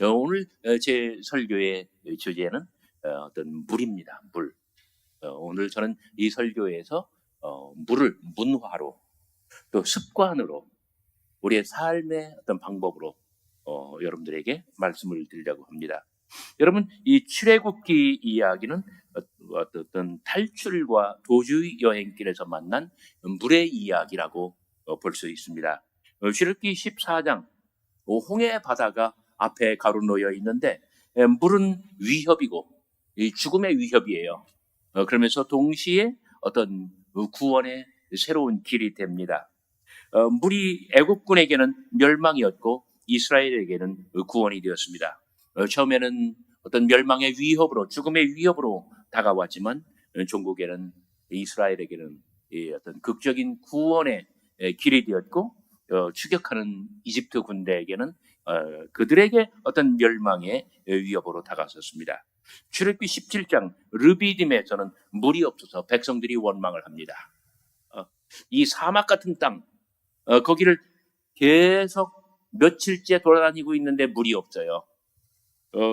오늘 제 설교의 주제는 어떤 물입니다. 물. 오늘 저는 이 설교에서 물을 문화로 또 습관으로 우리의 삶의 어떤 방법으로 여러분들에게 말씀을 드리려고 합니다. 여러분, 이 출애굽기 이야기는 어떤 탈출과 도주 여행길에서 만난 물의 이야기라고 볼 수 있습니다. 출애굽기 14장 홍해 바다가 앞에 가로놓여 있는데 물은 위협이고 죽음의 위협이에요. 그러면서 동시에 어떤 구원의 새로운 길이 됩니다. 물이 애국군에게는 멸망이었고 이스라엘에게는 구원이 되었습니다. 처음에는 어떤 멸망의 위협으로, 죽음의 위협으로 다가왔지만 종국에는, 이스라엘에게는 어떤 극적인 구원의 길이 되었고, 추격하는 이집트 군대에게는 그들에게 어떤 멸망의 위협으로 다가섰습니다. 출애굽기 17장 르비딤에서는 물이 없어서 백성들이 원망을 합니다. 이 사막 같은 땅, 거기를 계속 며칠째 돌아다니고 있는데 물이 없어요.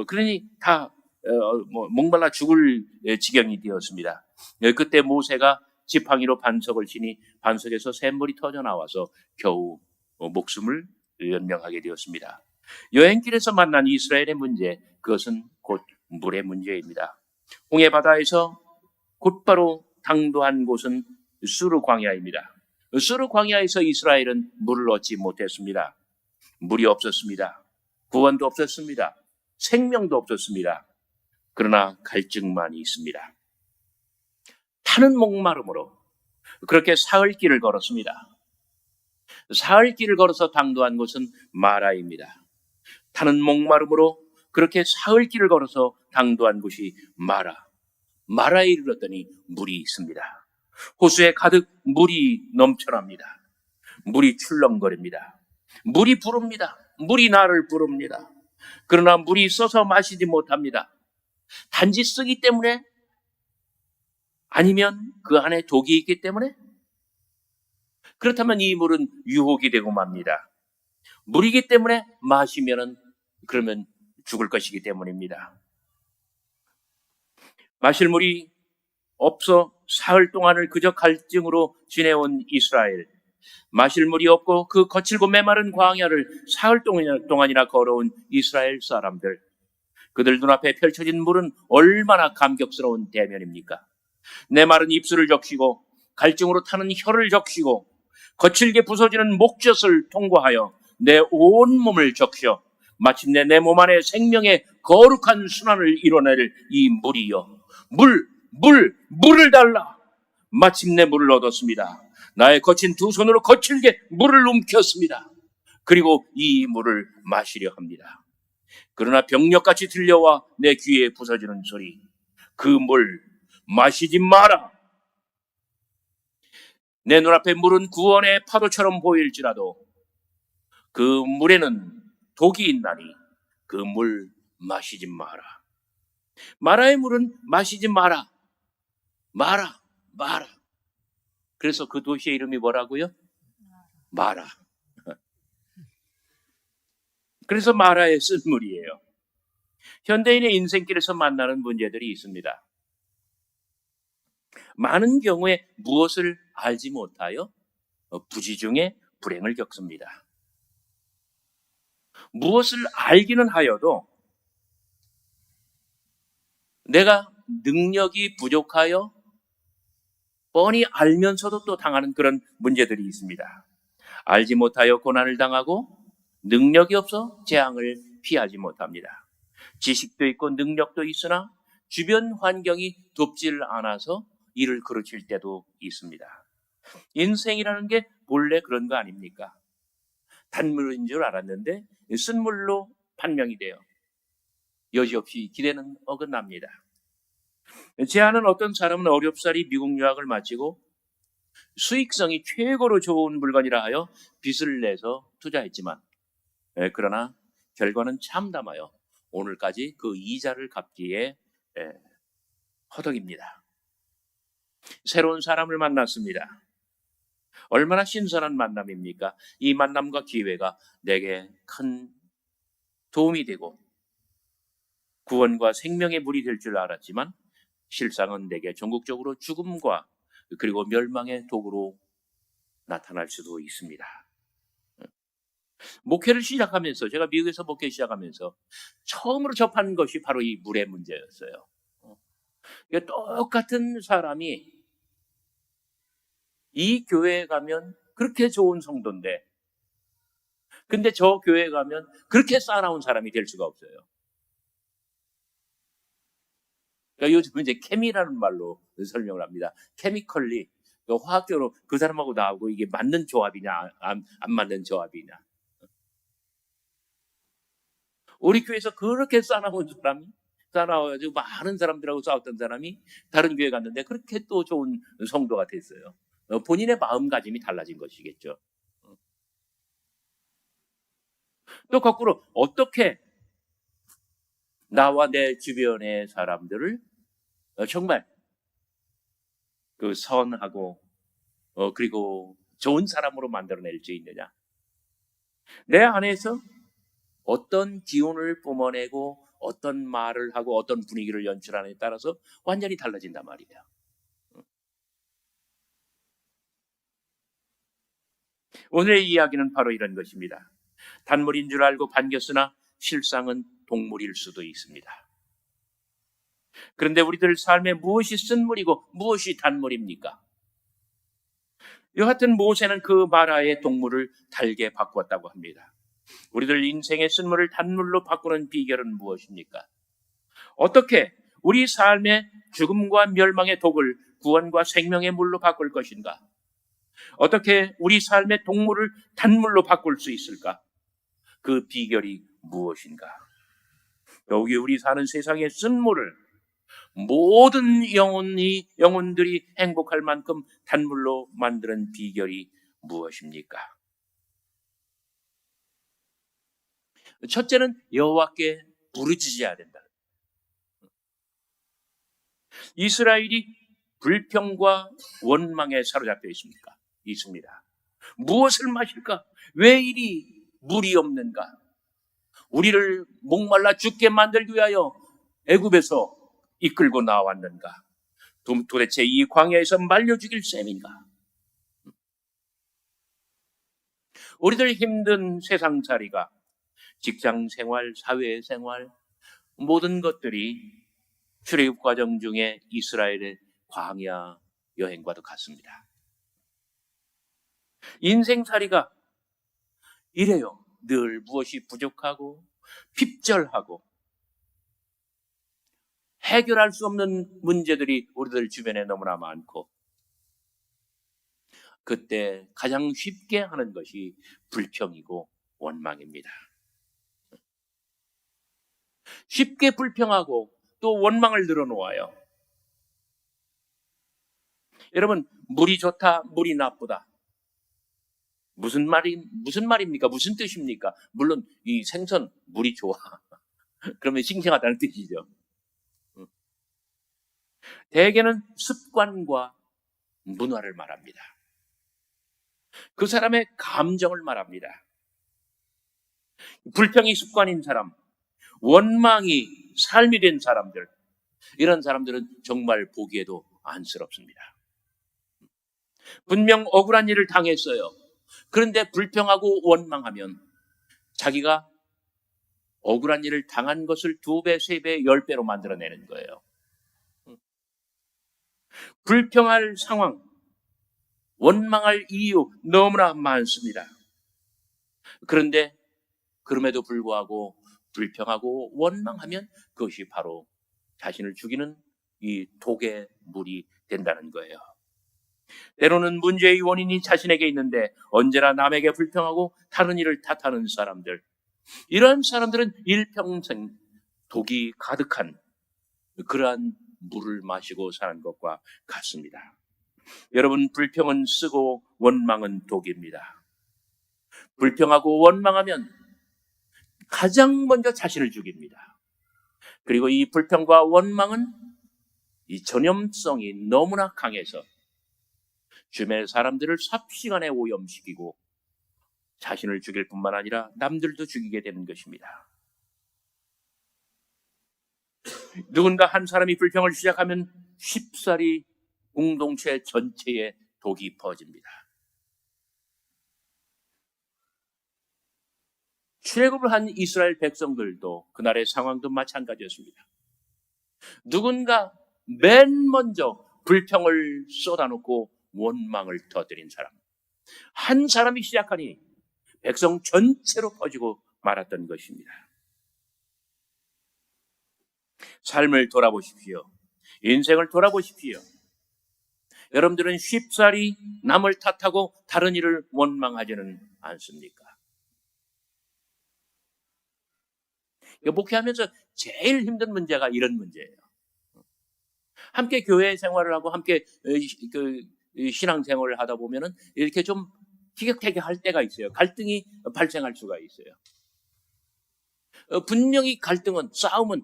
그러니 다 목말라 죽을 지경이 되었습니다. 그때 모세가 지팡이로 반석을 치니 반석에서 샘물이 터져 나와서 겨우 목숨을 연명하게 되었습니다. 여행길에서 만난 이스라엘의 문제, 그것은 곧 물의 문제입니다. 홍해 바다에서 곧바로 당도한 곳은 수르 광야입니다. 수르 광야에서 이스라엘은 물을 얻지 못했습니다. 물이 없었습니다. 구원도 없었습니다. 생명도 없었습니다. 그러나 갈증만 있습니다. 타는 목마름으로 그렇게 사흘 길을 걸었습니다. 사흘 길을 걸어서 당도한 곳은 마라입니다. 타는 목마름으로 그렇게 사흘 길을 걸어서 당도한 곳이 마라에 이르렀더니 물이 있습니다. 호수에 가득 물이 넘쳐납니다. 물이 출렁거립니다. 물이 부릅니다. 물이 나를 부릅니다. 그러나 물이 써서 마시지 못합니다. 단지 쓰기 때문에, 아니면 그 안에 독이 있기 때문에? 그렇다면 이 물은 유혹이 되고 맙니다. 물이기 때문에 마시면은 그러면 죽을 것이기 때문입니다. 마실 물이 없어 사흘 동안을 그저 갈증으로 지내온 이스라엘. 마실 물이 없고 그 거칠고 메마른 광야를 사흘 동안이나 걸어온 이스라엘 사람들. 그들 눈앞에 펼쳐진 물은 얼마나 감격스러운 대면입니까? 내 마른 입술을 적시고 갈증으로 타는 혀를 적시고 거칠게 부서지는 목젖을 통과하여 내 온몸을 적셔 마침내 내 몸 안에 생명의 거룩한 순환을 이뤄낼 이 물이여, 물을 달라. 마침내 물을 얻었습니다. 나의 거친 두 손으로 거칠게 물을 움켰습니다. 그리고 이 물을 마시려 합니다. 그러나 병력같이 들려와 내 귀에 부서지는 소리, 그 물 마시지 마라. 내 눈앞에 물은 구원의 파도처럼 보일지라도 그 물에는 독이 있나니 그 물 마시지 마라. 마라의 물은 마시지 마라. 마라. 그래서 그 도시의 이름이 뭐라고요? 마라. 그래서 마라에 쓴 물이에요. 현대인의 인생길에서 만나는 문제들이 있습니다. 많은 경우에 무엇을 알지 못하여 부지 중에 불행을 겪습니다. 무엇을 알기는 하여도 내가 능력이 부족하여 뻔히 알면서도 또 당하는 그런 문제들이 있습니다. 알지 못하여 고난을 당하고 능력이 없어 재앙을 피하지 못합니다. 지식도 있고 능력도 있으나 주변 환경이 돕질 않아서 일을 그르칠 때도 있습니다. 인생이라는 게 본래 그런 거 아닙니까? 단물인 줄 알았는데 쓴물로 판명이 돼요. 여지없이 기대는 어긋납니다. 제 아는 어떤 사람은 어렵사리 미국 유학을 마치고 수익성이 최고로 좋은 물건이라 하여 빚을 내서 투자했지만, 그러나 결과는 참담하여 오늘까지 그 이자를 갚기에 허덕입니다. 새로운 사람을 만났습니다. 얼마나 신선한 만남입니까? 이 만남과 기회가 내게 큰 도움이 되고 구원과 생명의 물이 될 줄 알았지만 실상은 내게 전국적으로 죽음과 그리고 멸망의 도구로 나타날 수도 있습니다. 목회를 시작하면서, 제가 미국에서 목회 시작하면서 처음으로 접한 것이 바로 이 물의 문제였어요. 똑같은 사람이 이 교회에 가면 그렇게 좋은 성도인데, 근데 저 교회에 가면 그렇게 싸나운 사람이 될 수가 없어요. 그러니까 요즘 이제 케미라는 말로 설명을 합니다. 케미컬리, 화학적으로 그 사람하고 나하고 이게 맞는 조합이냐, 안 맞는 조합이냐. 우리 교회에서 그렇게 싸나운 사람이, 싸나워가지고 많은 사람들하고 싸웠던 사람이 다른 교회 갔는데 그렇게 또 좋은 성도가 됐어요. 본인의 마음가짐이 달라진 것이겠죠. 또 거꾸로 어떻게 나와 내 주변의 사람들을 정말 그 선하고 그리고 좋은 사람으로 만들어낼 수 있느냐. 내 안에서 어떤 기운을 뿜어내고 어떤 말을 하고 어떤 분위기를 연출하느냐에 따라서 완전히 달라진단 말이에요. 오늘의 이야기는 바로 이런 것입니다. 단물인 줄 알고 반겼으나 실상은 동물일 수도 있습니다. 그런데 우리들 삶에 무엇이 쓴물이고 무엇이 단물입니까? 여하튼 모세는 그 마라의 동물을 달게 바꾸었다고 합니다. 우리들 인생의 쓴물을 단물로 바꾸는 비결은 무엇입니까? 어떻게 우리 삶의 죽음과 멸망의 독을 구원과 생명의 물로 바꿀 것인가? 어떻게 우리 삶의 동물을 단물로 바꿀 수 있을까? 그 비결이 무엇인가? 여기 우리 사는 세상의 쓴물을 모든 영혼들이 행복할 만큼 단물로 만드는 비결이 무엇입니까? 첫째는 여호와께 부르짖어야 된다. 이스라엘이 불평과 원망에 사로잡혀 있습니다. 무엇을 마실까? 왜 이리 물이 없는가? 우리를 목말라 죽게 만들기 위하여 애굽에서 이끌고 나왔는가? 도대체 이 광야에서 말려 죽일 셈인가? 우리들 힘든 세상살이가 직장생활, 사회생활 모든 것들이 출애굽 과정 중에 이스라엘의 광야 여행과도 같습니다. 인생살이가 이래요. 늘 무엇이 부족하고 핍절하고 해결할 수 없는 문제들이 우리들 주변에 너무나 많고, 그때 가장 쉽게 하는 것이 불평이고 원망입니다. 쉽게 불평하고 또 원망을 늘어놓아요. 여러분, 물이 좋다, 물이 나쁘다. 무슨 말입니까? 무슨 뜻입니까? 물론 이 생선 물이 좋아. 그러면 싱싱하다는 뜻이죠. 대개는 습관과 문화를 말합니다. 그 사람의 감정을 말합니다. 불평이 습관인 사람, 원망이 삶이 된 사람들, 이런 사람들은 정말 보기에도 안쓰럽습니다. 분명 억울한 일을 당했어요. 그런데 불평하고 원망하면 자기가 억울한 일을 당한 것을 2배, 3배, 10배로 만들어내는 거예요. 불평할 상황, 원망할 이유 너무나 많습니다. 그런데 그럼에도 불구하고 불평하고 원망하면 그것이 바로 자신을 죽이는 이 독의 물이 된다는 거예요. 때로는 문제의 원인이 자신에게 있는데 언제나 남에게 불평하고 다른 일을 탓하는 사람들, 이런 사람들은 일평생 독이 가득한 그러한 물을 마시고 사는 것과 같습니다. 여러분, 불평은 쓰고 원망은 독입니다. 불평하고 원망하면 가장 먼저 자신을 죽입니다. 그리고 이 불평과 원망은 이 전염성이 너무나 강해서 주변의 사람들을 삽시간에 오염시키고 자신을 죽일 뿐만 아니라 남들도 죽이게 되는 것입니다. 누군가 한 사람이 불평을 시작하면 쉽사리 공동체 전체에 독이 퍼집니다. 출애굽을 한 이스라엘 백성들도 그날의 상황도 마찬가지였습니다. 누군가 맨 먼저 불평을 쏟아놓고 원망을 터뜨린 사람, 한 사람이 시작하니 백성 전체로 퍼지고 말았던 것입니다. 삶을 돌아보십시오. 인생을 돌아보십시오. 여러분들은 쉽사리 남을 탓하고 다른 일을 원망하지는 않습니까? 목회하면서 제일 힘든 문제가 이런 문제예요. 함께 교회 생활을 하고 함께 신앙 생활을 하다 보면은 이렇게 좀 티격태격할 때가 있어요. 갈등이 발생할 수가 있어요. 분명히 갈등은, 싸움은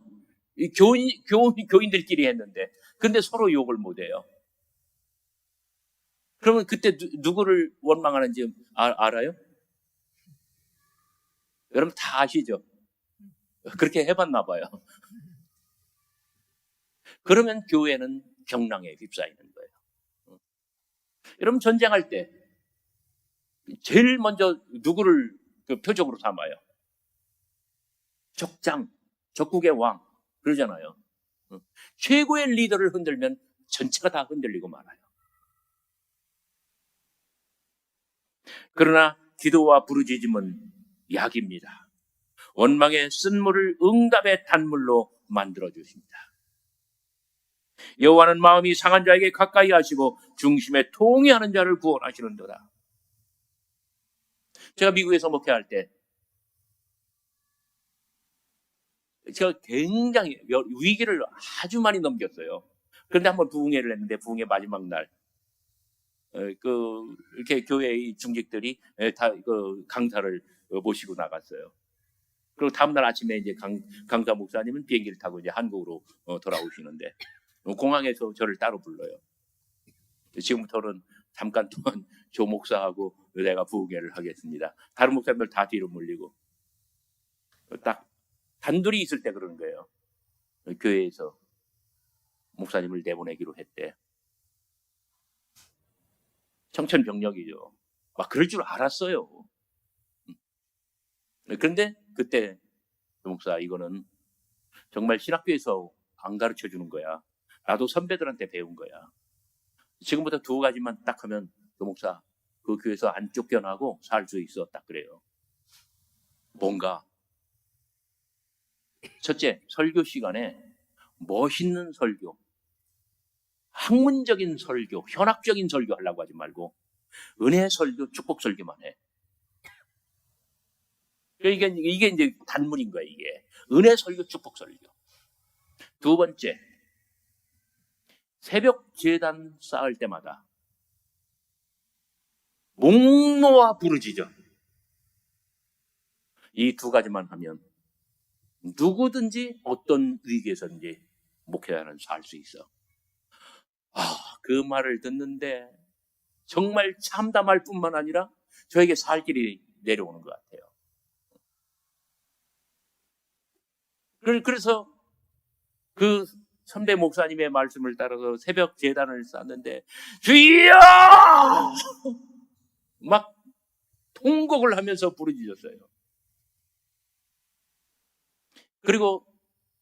교인들끼리 했는데, 근데 서로 욕을 못해요. 그러면 그때 누구를 원망하는지 알아요? 여러분 다 아시죠? 그렇게 해봤나 봐요. 그러면 교회는 경랑에 휩싸이는 거예요. 여러분 전쟁할 때 제일 먼저 누구를 표적으로 삼아요? 적장, 적국의 왕 그러잖아요. 최고의 리더를 흔들면 전체가 다 흔들리고 말아요. 그러나 기도와 부르짖음은 약입니다. 원망의 쓴물을 응답의 단물로 만들어 주십니다. 여호와는 마음이 상한 자에게 가까이 하시고 중심에 통회하는 자를 구원하시는도다. 제가 미국에서 목회할 때 제가 굉장히 위기를 아주 많이 넘겼어요. 그런데 한번 부흥회를 했는데 부흥회 마지막 날 이렇게 교회의 중직들이 다 강사를 모시고 나갔어요. 그리고 다음날 아침에 이제 강사 목사님은 비행기를 타고 이제 한국으로 돌아오시는데 공항에서 저를 따로 불러요. 지금부터는 잠깐 동안 조 목사하고 내가 부흥회를 하겠습니다. 다른 목사님들 다 뒤로 물리고 딱 단둘이 있을 때 그러는 거예요. 교회에서 목사님을 내보내기로 했대. 청천벽력이죠. 막 그럴 줄 알았어요. 그런데 그때 목사 이거는 정말 신학교에서 안 가르쳐 주는 거야. 나도 선배들한테 배운 거야. 지금부터 두 가지만 딱 하면 목사 그 교회에서 안 쫓겨나고 살 수 있어. 딱 그래요. 뭔가 첫째, 설교 시간에 멋있는 설교, 학문적인 설교, 현학적인 설교 하려고 하지 말고 은혜 설교, 축복 설교만 해. 이게 이제 단문인 거야, 이게. 은혜 설교, 축복 설교. 두 번째, 새벽 제단 쌓을 때마다 목 놓아 부르짖어. 이 두 가지만 하면 누구든지 어떤 위기에서든지 목회자는 살 수 있어. 그 말을 듣는데 정말 참담할 뿐만 아니라 저에게 살 길이 내려오는 것 같아요. 그래서 그 선배 목사님의 말씀을 따라서 새벽 제단을 쌓는데 주여! 막 통곡을 하면서 부르짖었어요. 그리고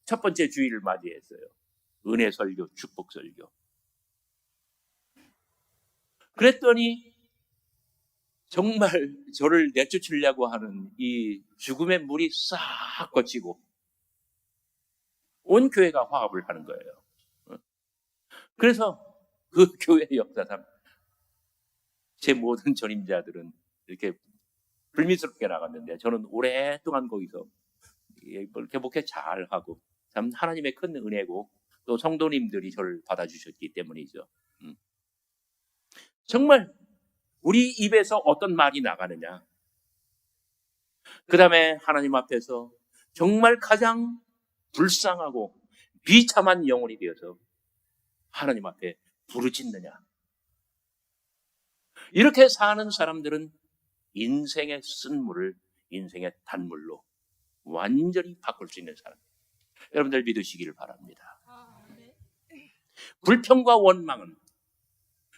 첫 번째 주일을 맞이했어요. 은혜 설교, 축복 설교. 그랬더니 정말 저를 내쫓으려고 하는 이 죽음의 물이 싹 거치고 온 교회가 화합을 하는 거예요. 그래서 그 교회 역사상 제 모든 전임자들은 이렇게 불미스럽게 나갔는데 저는 오랫동안 거기서 이렇게 목회 잘하고 참 하나님의 큰 은혜고 또 성도님들이 저를 받아주셨기 때문이죠. 정말 우리 입에서 어떤 말이 나가느냐, 그 다음에 하나님 앞에서 정말 가장 불쌍하고 비참한 영혼이 되어서 하나님 앞에 부르짖느냐, 이렇게 사는 사람들은 인생의 쓴물을 인생의 단물로 완전히 바꿀 수 있는 사람. 여러분들 믿으시기를 바랍니다. 불평과 원망은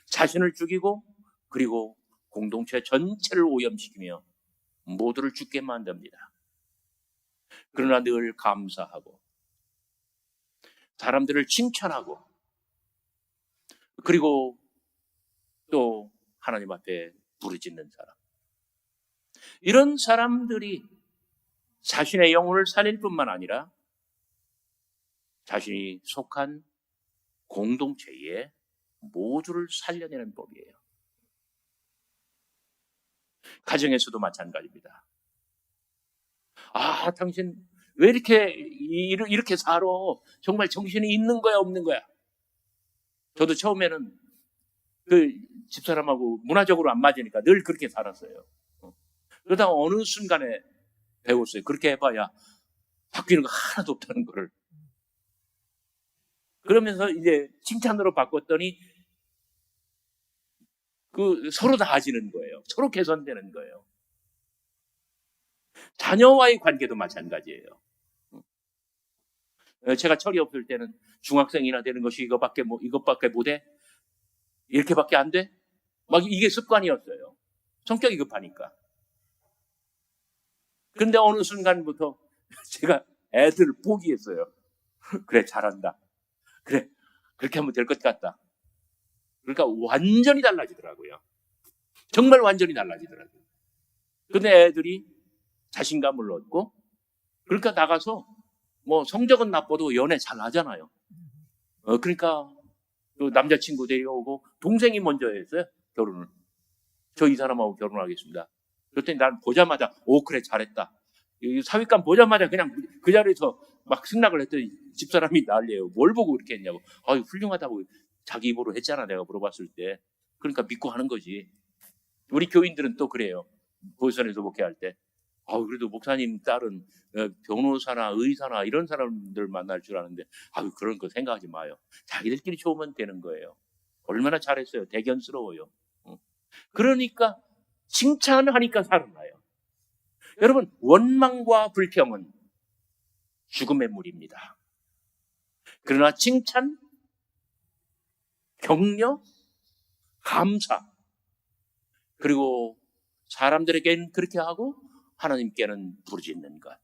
자신을 죽이고 그리고 공동체 전체를 오염시키며 모두를 죽게 만듭니다. 그러나 늘 감사하고 사람들을 칭찬하고 그리고 또 하나님 앞에 부르짖는 사람, 이런 사람들이 자신의 영혼을 살릴 뿐만 아니라 자신이 속한 공동체의 모두를 살려내는 법이에요. 가정에서도 마찬가지입니다. 아, 당신 왜 이렇게 살아? 정말 정신이 있는 거야, 없는 거야? 저도 처음에는 그 집사람하고 문화적으로 안 맞으니까 늘 그렇게 살았어요. 그러다가 어느 순간에 배웠어요. 그렇게 해봐야 바뀌는 거 하나도 없다는 거를. 그러면서 이제 칭찬으로 바꿨더니 서로 나아지는 거예요. 서로 개선되는 거예요. 자녀와의 관계도 마찬가지예요. 제가 철이 없을 때는 중학생이나 되는 것이 이것밖에 못해? 이렇게밖에 안 돼? 막 이게 습관이었어요. 성격이 급하니까. 근데 어느 순간부터 제가 애들을 포기했어요. 그래, 잘한다. 그래, 그렇게 하면 될 것 같다. 그러니까 완전히 달라지더라고요. 정말 완전히 달라지더라고요. 근데 애들이 자신감을 얻고, 그러니까 나가서 뭐 성적은 나빠도 연애 잘 하잖아요. 그러니까 또 남자친구 데려오고, 동생이 먼저 했어요, 결혼을. 저 이 사람하고 결혼하겠습니다. 그랬더니 난 보자마자, 오, 그래, 잘했다. 사윗감 보자마자 그냥 그 자리에서 막 승낙을 했더니 집사람이 난리예요. 뭘 보고 그렇게 했냐고. 아유, 훌륭하다고 자기 입으로 했잖아, 내가 물어봤을 때. 그러니까 믿고 하는 거지. 우리 교인들은 또 그래요. 보선에서 목회할 때. 그래도 목사님 딸은 변호사나 의사나 이런 사람들 만날 줄 아는데, 그런 거 생각하지 마요. 자기들끼리 좋으면 되는 거예요. 얼마나 잘했어요. 대견스러워요. 그러니까 칭찬하니까 살아나요. 여러분, 원망과 불평은 죽음의 물입니다. 그러나 칭찬, 격려, 감사, 그리고 사람들에게는 그렇게 하고 하나님께는 부르짖는 것.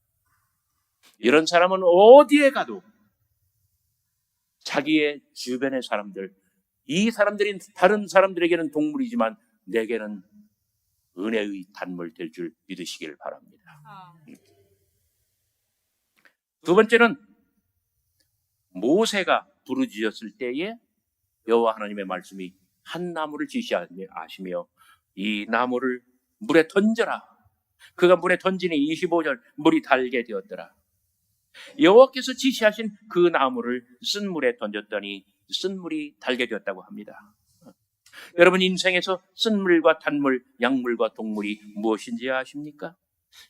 이런 사람은 어디에 가도 자기의 주변의 사람들, 이 사람들이 다른 사람들에게는 동물이지만 내게는 은혜의 단물 될 줄 믿으시기를 바랍니다. 두 번째는 모세가 부르짖었을 때에 여호와 하나님의 말씀이 한 나무를 지시하시며 이 나무를 물에 던져라. 그가 물에 던지니 25절 물이 달게 되었더라. 여호와께서 지시하신 그 나무를 쓴 물에 던졌더니 쓴 물이 달게 되었다고 합니다. 여러분, 인생에서 쓴 물과 단물, 약물과 동물이 무엇인지 아십니까?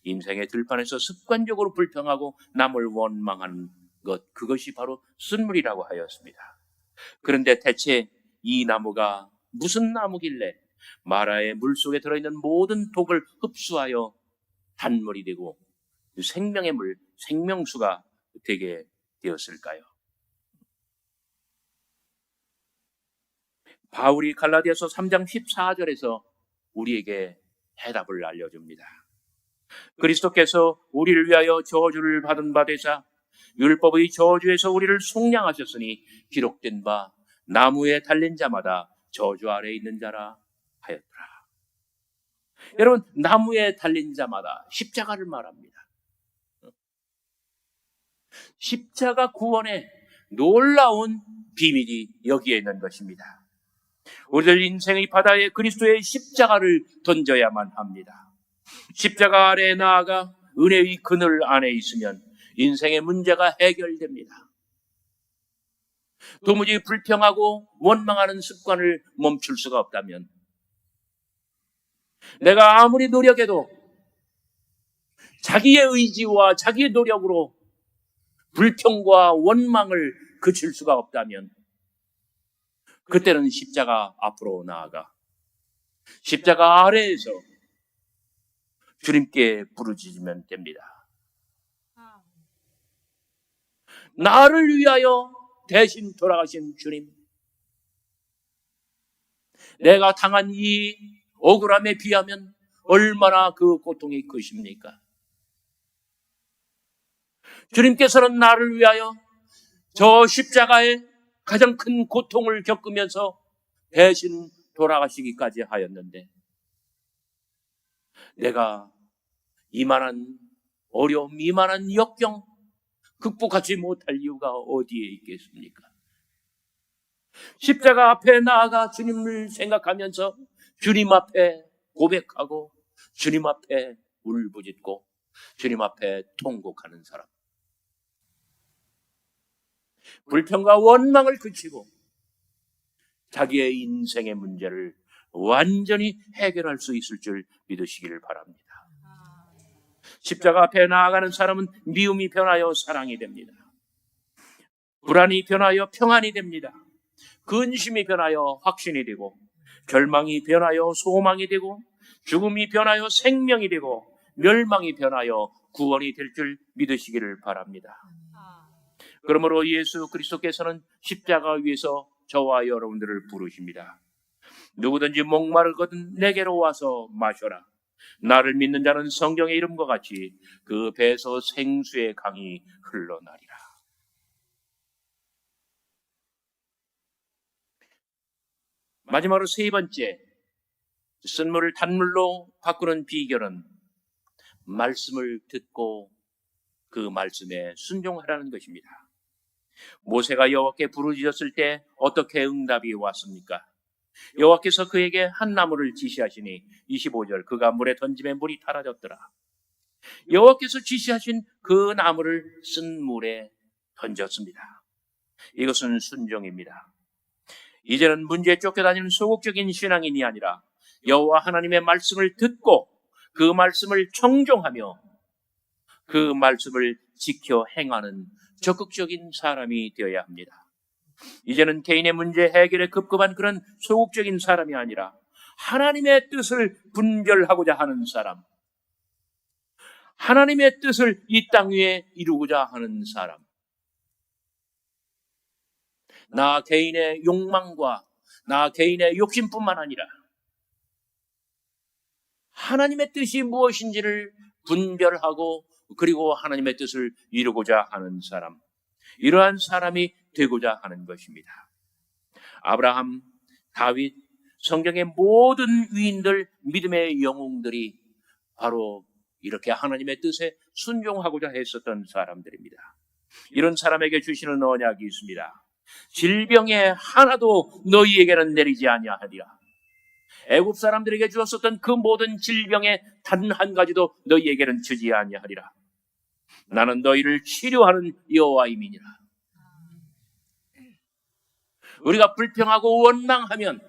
인생의 들판에서 습관적으로 불평하고 남을 원망하는 것, 그것이 바로 쓴물이라고 하였습니다. 그런데 대체 이 나무가 무슨 나무길래 마라의 물속에 들어있는 모든 독을 흡수하여 단물이 되고 생명의 물, 생명수가 되게 되었을까요? 바울이 갈라디아서 3장 14절에서 우리에게 해답을 알려줍니다. 그리스도께서 우리를 위하여 저주를 받은 바 되사 율법의 저주에서 우리를 속량하셨으니 기록된 바 나무에 달린 자마다 저주 아래에 있는 자라 하였더라. 여러분, 나무에 달린 자마다 십자가를 말합니다. 십자가 구원의 놀라운 비밀이 여기에 있는 것입니다. 우리들 인생의 바다에 그리스도의 십자가를 던져야만 합니다. 십자가 아래에 나아가 은혜의 그늘 안에 있으면 인생의 문제가 해결됩니다. 도무지 불평하고 원망하는 습관을 멈출 수가 없다면 내가 아무리 노력해도 자기의 의지와 자기의 노력으로 불평과 원망을 그칠 수가 없다면 그때는 십자가 앞으로 나아가 십자가 아래에서 주님께 부르짖으면 됩니다. 나를 위하여 대신 돌아가신 주님, 내가 당한 이 억울함에 비하면 얼마나 그 고통이 크십니까? 주님께서는 나를 위하여 저 십자가에 가장 큰 고통을 겪으면서 대신 돌아가시기까지 하였는데, 내가 이만한 어려움, 이만한 역경 극복하지 못할 이유가 어디에 있겠습니까? 십자가 앞에 나아가 주님을 생각하면서 주님 앞에 고백하고 주님 앞에 울부짖고 주님 앞에 통곡하는 사람, 불평과 원망을 그치고 자기의 인생의 문제를 완전히 해결할 수 있을 줄 믿으시기를 바랍니다. 십자가 앞에 나아가는 사람은 미움이 변하여 사랑이 됩니다. 불안이 변하여 평안이 됩니다. 근심이 변하여 확신이 되고, 절망이 변하여 소망이 되고, 죽음이 변하여 생명이 되고, 멸망이 변하여 구원이 될 줄 믿으시기를 바랍니다. 그러므로 예수 그리스도께서는 십자가 위에서 저와 여러분들을 부르십니다. 누구든지 목마르거든 내게로 와서 마셔라. 나를 믿는 자는 성경의 이름과 같이 그 배에서 생수의 강이 흘러나리라. 마지막으로 세 번째, 쓴물을 단물로 바꾸는 비결은 말씀을 듣고 그 말씀에 순종하라는 것입니다. 모세가 여호와께 부르짖었을 때 어떻게 응답이 왔습니까? 여호와께서 그에게 한 나무를 지시하시니 25절, 그가 물에 던짐에 물이 달아졌더라. 여호와께서 지시하신 그 나무를 쓴 물에 던졌습니다. 이것은 순종입니다. 이제는 문제에 쫓겨다니는 소극적인 신앙인이 아니라 여호와 하나님의 말씀을 듣고 그 말씀을 청종하며 그 말씀을 지켜 행하는 적극적인 사람이 되어야 합니다. 이제는 개인의 문제 해결에 급급한 그런 소극적인 사람이 아니라 하나님의 뜻을 분별하고자 하는 사람, 하나님의 뜻을 이 땅 위에 이루고자 하는 사람, 나 개인의 욕망과 나 개인의 욕심뿐만 아니라 하나님의 뜻이 무엇인지를 분별하고 그리고 하나님의 뜻을 이루고자 하는 사람, 이러한 사람이 되고자 하는 것입니다. 아브라함, 다윗, 성경의 모든 위인들, 믿음의 영웅들이 바로 이렇게 하나님의 뜻에 순종하고자 했었던 사람들입니다. 이런 사람에게 주시는 언약이 있습니다. 질병에 하나도 너희에게는 내리지 아니하리라. 애굽 사람들에게 주었었던 그 모든 질병에 단 한 가지도 너희에게는 주지 아니하리라. 나는 너희를 치료하는 여호와임이니라. 우리가 불평하고 원망하면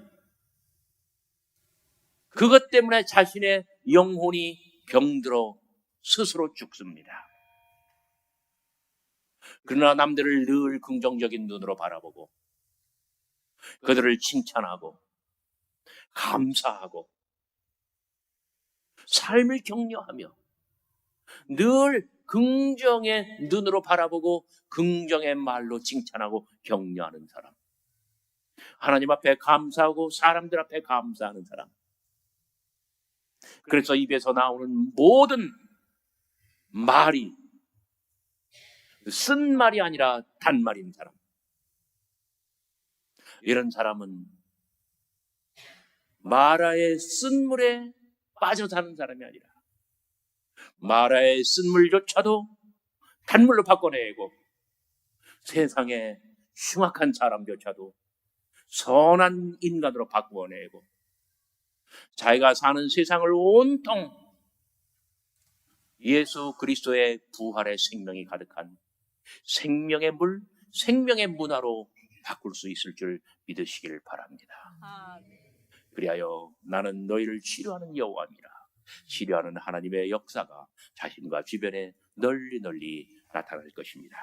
그것 때문에 자신의 영혼이 병들어 스스로 죽습니다. 그러나 남들을 늘 긍정적인 눈으로 바라보고 그들을 칭찬하고 감사하고 삶을 격려하며 늘 긍정의 눈으로 바라보고 긍정의 말로 칭찬하고 격려하는 사람, 하나님 앞에 감사하고 사람들 앞에 감사하는 사람, 그래서 입에서 나오는 모든 말이 쓴 말이 아니라 단말인 사람, 이런 사람은 마라의 쓴물에 빠져 사는 사람이 아니라 마라의 쓴물조차도 단물로 바꿔내고 세상의 흉악한 사람조차도 선한 인간으로 바꾸어내고 자기가 사는 세상을 온통 예수 그리스도의 부활의 생명이 가득한 생명의 물, 생명의 문화로 바꿀 수 있을 줄 믿으시길 바랍니다. 그리하여 나는 너희를 치료하는 여호와니라. 치료하는 하나님의 역사가 자신과 주변에 널리 나타날 것입니다.